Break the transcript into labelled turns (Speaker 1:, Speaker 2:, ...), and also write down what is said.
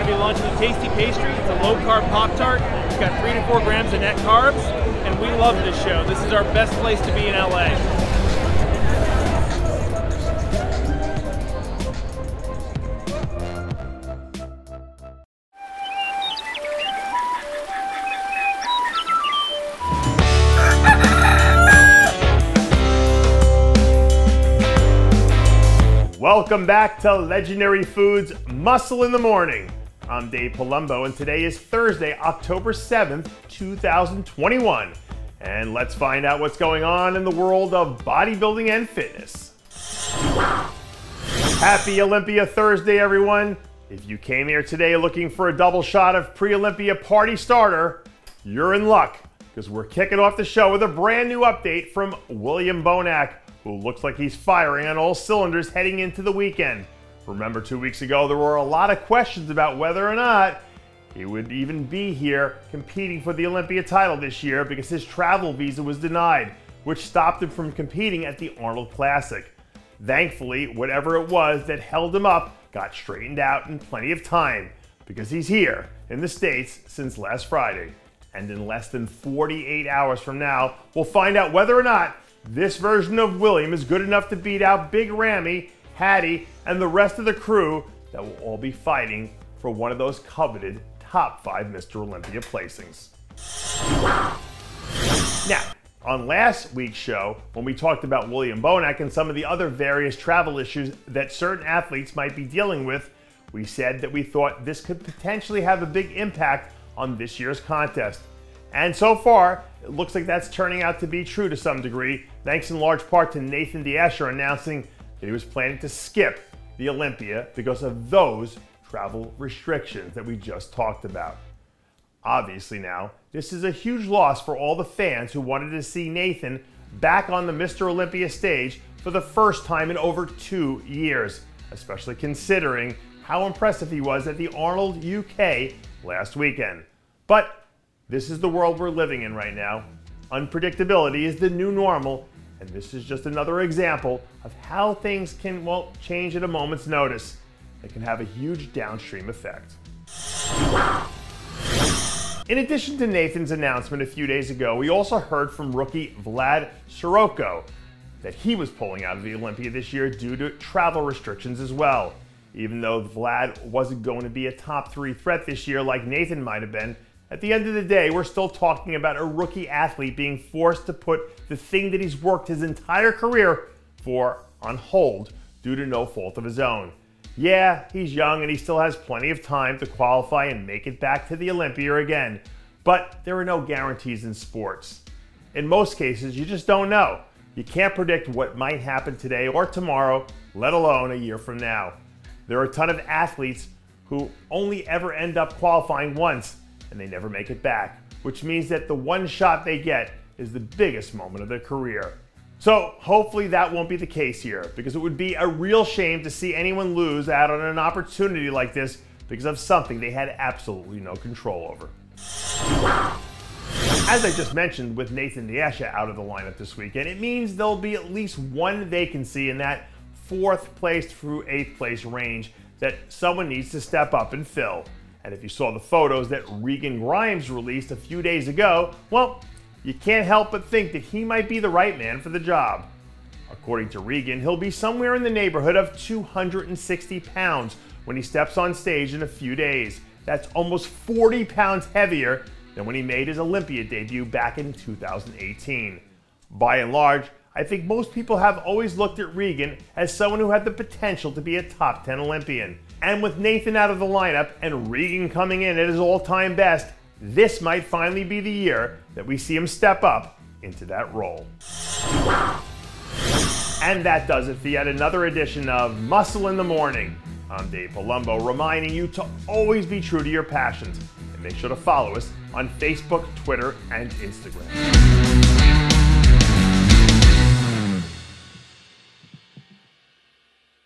Speaker 1: going to be launching a tasty pastry. It's a low-carb Pop-Tart. It's got 3 to 4 grams of net carbs, and we love this show. This is our best place to be in LA.
Speaker 2: Welcome back to Legendary Foods Muscle in the Morning. I'm Dave Palumbo, and today is Thursday, October 7th, 2021. And let's find out what's going on in the world of bodybuilding and fitness. Happy Olympia Thursday, everyone. If you came here today looking for a double shot of pre-Olympia party starter, you're in luck, because we're kicking off the show with a brand new update from William Bonac, who looks like he's firing on all cylinders heading into the weekend. Remember, 2 weeks ago, there were a lot of questions about whether or not he would even be here competing for the Olympia title this year because his travel visa was denied, which stopped him from competing at the Arnold Classic. Thankfully, whatever it was that held him up got straightened out in plenty of time, because he's here in the States since last Friday. And in less than 48 hours from now, we'll find out whether or not this version of William is good enough to beat out Big Ramy, Hattie, and the rest of the crew that will all be fighting for one of those coveted top 5 Mr. Olympia placings. Now, on last week's show, when we talked about William Bonac and some of the other various travel issues that certain athletes might be dealing with, we said that we thought this could potentially have a big impact on this year's contest. And so far, it looks like that's turning out to be true to some degree, thanks in large part to Nathan De Asher announcing that he was planning to skip the Olympia because of those travel restrictions that we just talked about. Obviously now, this is a huge loss for all the fans who wanted to see Nathan back on the Mr. Olympia stage for the first time in over 2 years, especially considering how impressive he was at the Arnold UK last weekend. But this is the world we're living in right now. Unpredictability is the new normal, and this is just another example of how things can, well, change at a moment's notice. It can have a huge downstream effect. In addition to Nathan's announcement a few days ago, we also heard from rookie Vlad Sirocco that he was pulling out of the Olympia this year due to travel restrictions as well. Even though Vlad wasn't going to be a top 3 threat this year like Nathan might have been, at the end of the day, we're still talking about a rookie athlete being forced to put the thing that he's worked his entire career for on hold due to no fault of his own. Yeah, he's young and he still has plenty of time to qualify and make it back to the Olympia again, but there are no guarantees in sports. In most cases, you just don't know. You can't predict what might happen today or tomorrow, let alone a year from now. There are a ton of athletes who only ever end up qualifying once, and they never make it back, which means that the one shot they get is the biggest moment of their career. So hopefully that won't be the case here, because it would be a real shame to see anyone lose out on an opportunity like this because of something they had absolutely no control over. As I just mentioned, with Nathan De Asher out of the lineup this weekend, it means there'll be at least one vacancy in that 4th place through 8th place range that someone needs to step up and fill. And if you saw the photos that Regan Grimes released a few days ago, well, you can't help but think that he might be the right man for the job. According to Regan, he'll be somewhere in the neighborhood of 260 pounds when he steps on stage in a few days. That's almost 40 pounds heavier than when he made his Olympia debut back in 2018. By and large, I think most people have always looked at Regan as someone who had the potential to be a top 10 Olympian. And with Nathan out of the lineup and Regan coming in at his all-time best, this might finally be the year that we see him step up into that role. And that does it for yet another edition of Muscle in the Morning. I'm Dave Palumbo, reminding you to always be true to your passions, and make sure to follow us on Facebook, Twitter, and Instagram.